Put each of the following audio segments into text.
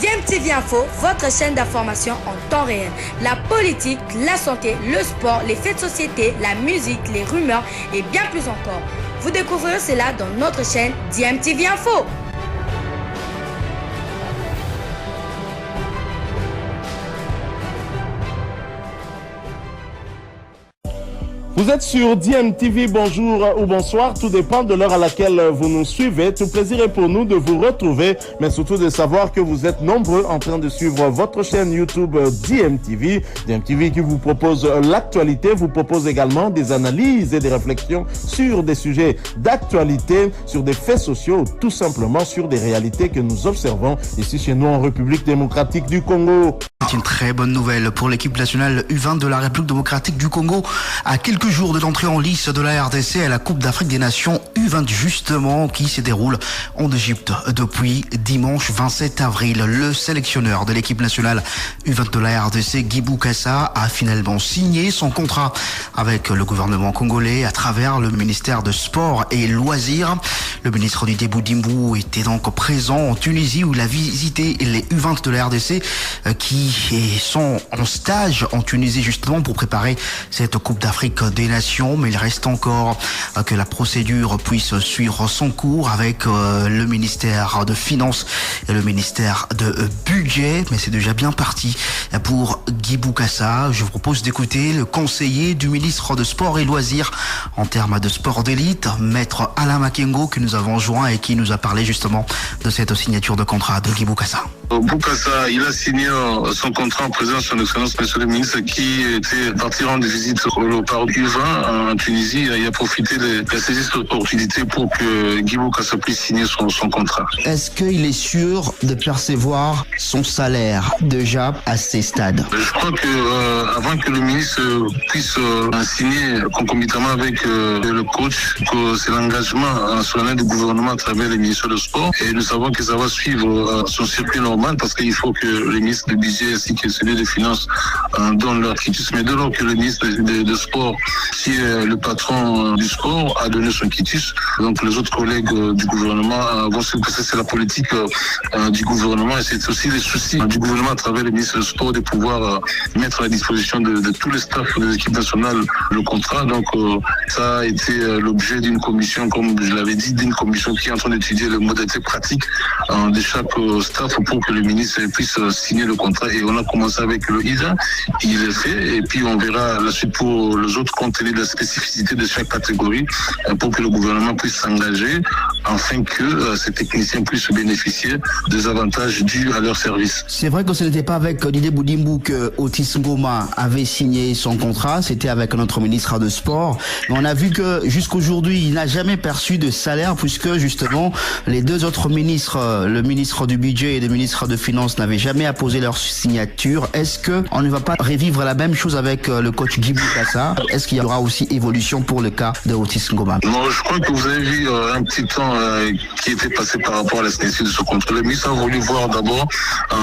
DMTV Info, votre chaîne d'information en temps réel. La politique, la santé, le sport, les faits de société, la musique, les rumeurs et bien plus encore. Vous découvrirez cela dans notre chaîne DMTV Info. Vous êtes sur DMTV, bonjour ou bonsoir, tout dépend de l'heure à laquelle vous nous suivez. Tout plaisir est pour nous de vous retrouver, mais surtout de savoir que vous êtes nombreux en train de suivre votre chaîne YouTube DMTV. DMTV qui vous propose l'actualité, vous propose également des analyses et des réflexions sur des sujets d'actualité, sur des faits sociaux, tout simplement sur des réalités que nous observons ici chez nous en République démocratique du Congo. C'est une très bonne nouvelle pour l'équipe nationale U20 de la République démocratique du Congo. À quelques jours de l'entrée en lice de la RDC à la Coupe d'Afrique des Nations U20 justement, qui se déroule en Égypte depuis dimanche 27 avril. Le sélectionneur de l'équipe nationale U20 de la RDC, Guy Bokassa, a finalement signé son contrat avec le gouvernement congolais à travers le ministère de Sport et Loisirs. Le ministre Didier Boudimbo était donc présent en Tunisie où il a visité les U20 de la RDC qui sont en stage en Tunisie justement pour préparer cette Coupe d'Afrique des Nations, mais il reste encore que la procédure puisse suivre son cours avec le ministère de Finances et le ministère de Budget, mais c'est déjà bien parti pour Guy Bokassa. Je vous propose d'écouter le conseiller du ministre de Sport et Loisirs en termes de sport d'élite, maître Alain Makengo, que nous avons joint et qui nous a parlé justement de cette signature de contrat de Guy Bokassa. Bokassa, il a signé son contrat en présence de son excellence monsieur le ministre qui était parti rendre visite au parc U20 en Tunisie. Il a profité de saisir cette opportunité pour que Guy Bokassa puisse signer son contrat. Est-ce qu'il est sûr de percevoir son salaire déjà à ces stades? Je crois que avant que le ministre puisse signer concomitamment avec le coach, que c'est l'engagement solennel du gouvernement à travers le ministère du Sport, et nous savons que ça va suivre son circuit normal parce qu'il faut que le ministre du Budget ainsi que celui des Finances donnent leur quitus. Mais dès lors que le ministre de Sport, qui est le patron du sport, a donné son quitus, donc les autres collègues du gouvernement vont se passer. C'est la politique du gouvernement et c'est aussi les soucis du gouvernement à travers le ministre du Sport de pouvoir mettre à la disposition de tous les staffs de l'équipe nationale le contrat. Donc ça a été l'objet d'une commission, comme je l'avais dit, d'une commission qui est en train d'étudier les modalités pratiques de chaque staff pour que le ministre puisse signer le contrat. Et on a commencé avec le ISA, il est fait, et puis on verra la suite pour les autres compte tenu de la spécificité de chaque catégorie pour que le gouvernement puisse s'engager afin que ces techniciens puissent bénéficier des avantages dus à leur service. C'est vrai que ce n'était pas avec Didier Boudimbo que Otis Ngoma avait signé son contrat, c'était avec notre ministre de Sport. Mais on a vu que jusqu'aujourd'hui, il n'a jamais perçu de salaire puisque justement les deux autres ministres, le ministre du Budget et le ministre de Finances, n'avaient jamais apposé leur signature. Est-ce que on ne va pas revivre la même chose avec le coach Guy Bokassa? Est-ce qu'il y aura aussi évolution pour le cas de Otis Ngoma? Non, je crois que vous avez vu un petit temps qui était passé par rapport à la signature de ce contrat. Le ministre a voulu voir d'abord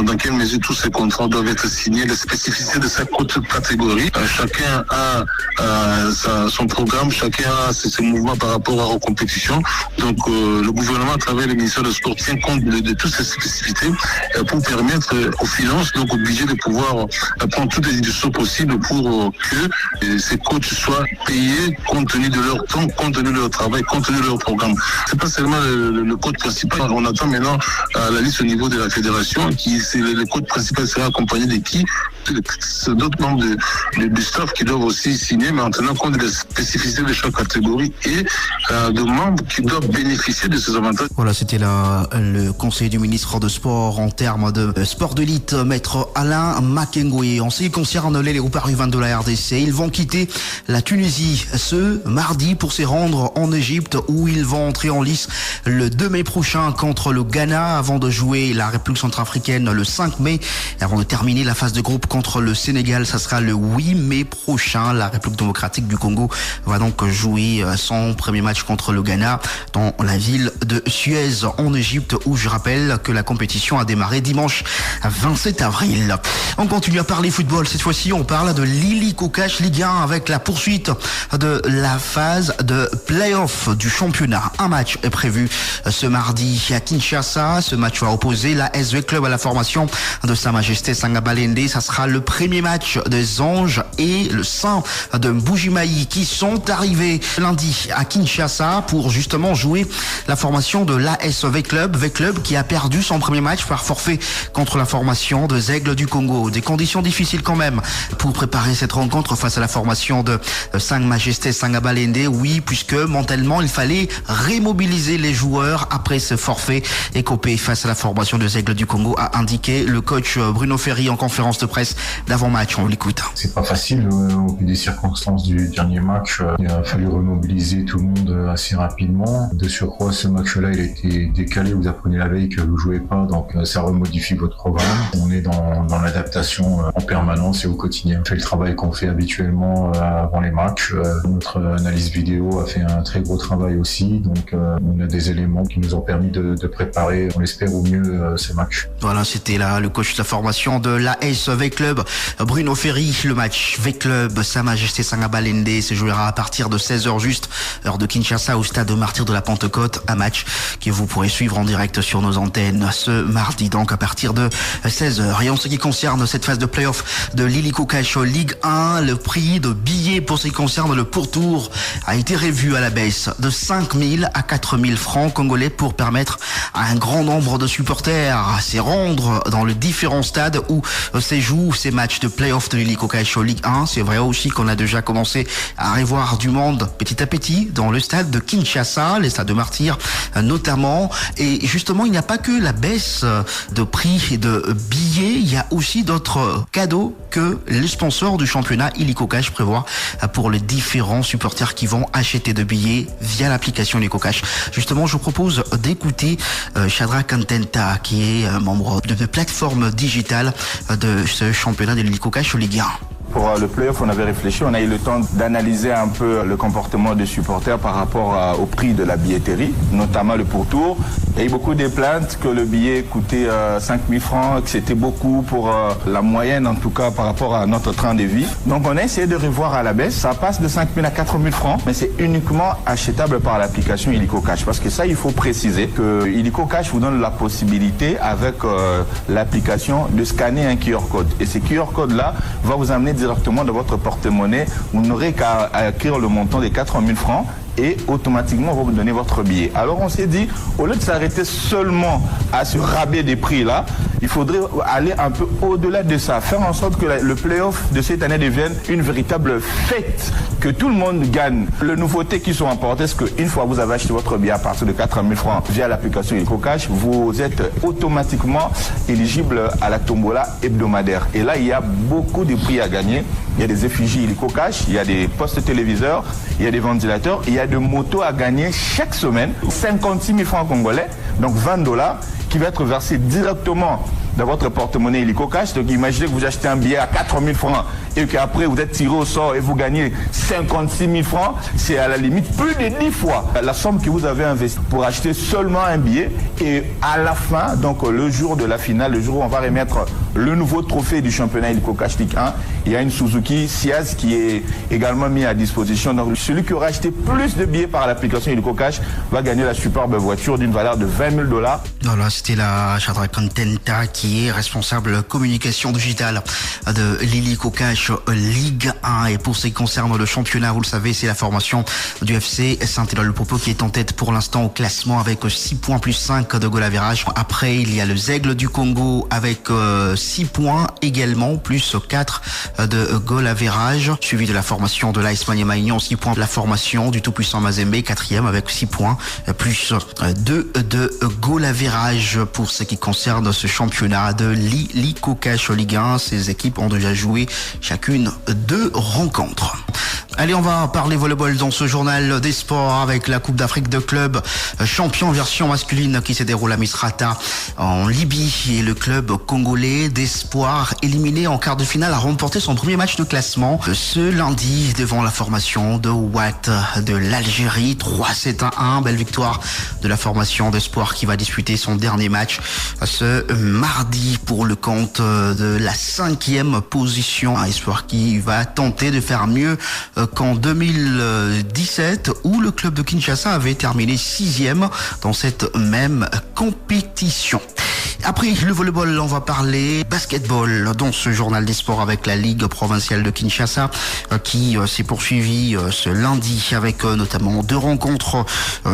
dans quelle mesure tous ces contrats doivent être signés, les spécificités de chaque catégorie. Chacun a son programme, chacun a ses mouvements par rapport aux compétitions. Donc le gouvernement, à travers le ministère de Sport, tient compte de toutes ces spécificités pour permettre aux finances, donc au budget, de pouvoir prendre toutes les décisions possibles pour que ces coachs soient payés compte tenu de leur temps, compte tenu de leur travail, compte tenu de leur programme. C'est pas seulement le coach principal. On attend maintenant la liste au niveau de la fédération, le coach principal sera accompagné de qui? D'autres membres du staff qui doivent aussi signer, mais en tenant compte des spécificités de chaque catégorie et de membres qui doivent bénéficier de ces avantages. Voilà, c'était le conseiller du ministre de Sport en termes de sport d'élite, maître Alain Makengo. En ce qui concerne les léopards U20 de la RDC, ils vont quitter la Tunisie ce mardi pour se rendre en Égypte où ils vont entrer en lice le 2 mai prochain contre le Ghana avant de jouer la République centrafricaine le 5 mai, avant de terminer la phase de groupe contre le Sénégal. Ça sera le 8 mai prochain. La République démocratique du Congo va donc jouer son premier match contre le Ghana dans la ville de Suez en Égypte, où je rappelle que la compétition a démarré dimanche 27 avril. On continue à parler football. Cette fois-ci, on parle de l'Illico Cash Ligue 1 avec la poursuite de la phase de play-off du championnat. Un match est prévu ce mardi à Kinshasa. Ce match va opposer la SV Club à la formation de Sa Majesté Sangabalende. Ça sera le premier match des Anges et le Saint de Mbujimayi qui sont arrivés lundi à Kinshasa pour justement jouer la formation de l'ASV Club. V-Club qui a perdu son premier match par forfait contre la formation de Aigles du Congo. Des conditions difficiles quand même pour préparer cette rencontre face à la formation de Sa Majesté Sangabalende. Oui, puisque mentalement il fallait remobiliser les joueurs après ce forfait écopé face à la formation de Aigles du Congo, a indiqué le coach Bruno Ferry en conférence de presse d'avant-match. On l'écoute. C'est pas facile au vu des circonstances du dernier match. Il a fallu remobiliser tout le monde assez rapidement. De surcroît, ce match-là, il a été décalé. Vous apprenez la veille que vous jouez pas, donc ça remodifie votre programme. On est dans l'adaptation en permanence et au quotidien. On fait le travail qu'on fait habituellement avant les matchs. Notre analyse vidéo a fait un très gros travail aussi, donc on a des éléments qui nous ont permis de préparer, on l'espère au mieux, ces matchs. Voilà, c'était là le coach de la formation de l'AS V-Club, Bruno Ferry. Le match V-Club, Sa Majesté Sangabalende se jouera à partir de 16h juste, heure de Kinshasa, au stade Martyr de la Pentecôte. Un match que vous pourrez suivre en direct sur nos antennes ce mardi, donc à partir de 16h. Et en ce qui concerne cette phase de play-off de l'Illico Cash Ligue 1, le prix de billets pour ce qui concerne le pourtour a été revu à la baisse de 5 000 à 4 000 francs congolais pour permettre à un grand nombre de supporters à se rendre dans les différents stades où se jouent ces matchs de play-off de l'Illico Cash Ligue 1. C'est vrai aussi qu'on a déjà commencé à revoir du monde petit à petit dans le stade de Kinshasa, les stades de Martyr notamment. Et justement, il n'y a pas que la baisse de prix et de billets, il y a aussi d'autres cadeaux que les sponsors du championnat Illico Cash prévoient pour les différents supporters qui vont acheter de billets via l'application Illico Cash. Justement, je vous propose d'écouter Shadrack Antenta, qui est membre de la plateforme digitale de ce championnat de l'Illico Cash Ligue 1. Pour le play-off, on avait réfléchi, on a eu le temps d'analyser un peu le comportement des supporters par rapport au prix de la billetterie, notamment le pourtour. Il y a eu beaucoup de plaintes que le billet coûtait 5 000 francs, que c'était beaucoup pour la moyenne, en tout cas par rapport à notre train de vie. Donc on a essayé de revoir à la baisse. Ça passe de 5 000 à 4 000 francs, mais c'est uniquement achetable par l'application Illico Cash. Parce que ça, il faut préciser que Illico Cash vous donne la possibilité, avec l'application, de scanner un QR code. Et ce QR code-là va vous amener directement dans votre porte-monnaie. Vous n'aurez qu'à acquérir le montant des 4 000 francs et automatiquement on va vous donner votre billet. Alors on s'est dit, au lieu de s'arrêter seulement à ce rabais des prix là, il faudrait aller un peu au-delà de ça, faire en sorte que le play-off de cette année devienne une véritable fête, que tout le monde gagne. Les nouveautés qui sont apportées, c'est qu'une fois que vous avez acheté votre billet à partir de 4 000 francs via l'application Illico Cash, vous êtes automatiquement éligible à la tombola hebdomadaire. Et là, il y a beaucoup de prix à gagner. Il y a des effigies Illico Cash, il y a des postes téléviseurs, il y a des ventilateurs, il y a de motos à gagner chaque semaine, 56 000 francs congolais, donc $20, qui va être versé directement dans votre porte-monnaie Illico Cash. Donc imaginez que vous achetez un billet à 4 000 francs et qu'après vous êtes tiré au sort et vous gagnez 56 000 francs, c'est à la limite plus de 10 fois la somme que vous avez investie pour acheter seulement un billet. Et à la fin, donc le jour de la finale, le jour où on va remettre le nouveau trophée du championnat Illico Cash Ligue 1, il y a une Suzuki Ciaz qui est également mise à disposition. Donc celui qui aura acheté plus de billets par l'application Illico Cash va gagner la superbe voiture d'une valeur de $20 000. Voilà, c'était la Shadrack Antenta, qui est responsable communication digitale de l'Illico Cash Ligue 1. Et pour ce qui concerne le championnat, vous le savez, c'est la formation du FC Saint-Éloi-le-Propos qui est en tête pour l'instant au classement avec 6 points plus 5 de goal average. Après, il y a le Aigles du Congo avec 6 points également, plus 4 de goal average, suivi de la formation de l'AS Maniema-Union, 6 points. La formation du tout-puissant Mazembe, 4e avec 6 points, plus 2 de goal average. Pour ce qui concerne ce championnat de l'Illico Cash Ligue 1, ces équipes ont déjà joué chacune 2 rencontres. Allez, on va parler volleyball dans ce journal des sports avec la Coupe d'Afrique de club champion version masculine qui se déroule à Misrata en Libye. Et le club congolais d'espoir éliminé en quart de finale a remporté son premier match de classement ce lundi devant la formation de Watt de l'Algérie. 3-7-1. Belle victoire de la formation d'espoir qui va disputer son dernier match ce mardi pour le compte de la 5e position. Un espoir qui va tenter de faire mieux qu'en 2017 où le club de Kinshasa avait terminé 6e dans cette même compétition. Après le volleyball, on va parler basketball dans ce journal des sports avec la Ligue provinciale de Kinshasa qui s'est poursuivie ce lundi avec notamment 2 rencontres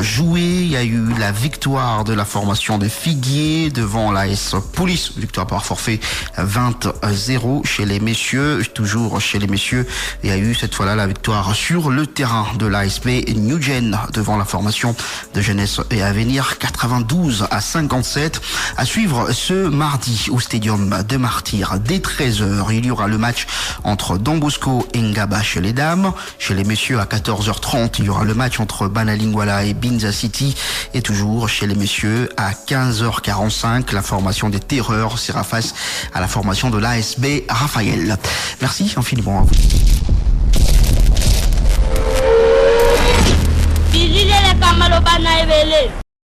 jouées. Il y a eu la victoire de la formation de Figuier devant l'AS Police, victoire par forfait 20-0 chez les messieurs. Toujours chez les messieurs, il y a eu cette fois-là la victoire sur le terrain de l'ASP Newgen devant la formation de Jeunesse et Avenir 92-57. À suivre ce mardi au Stadium de Martyrs dès 13h. Il y aura le match entre Don Bosco et Ngaba chez les dames. Chez les messieurs à 14h30, il y aura le match entre Banalingwala et Binza City. Et toujours chez les messieurs à 15h45, la formation des Terreurs sera face à la formation de l'ASB Raphaël. Merci infiniment à vous.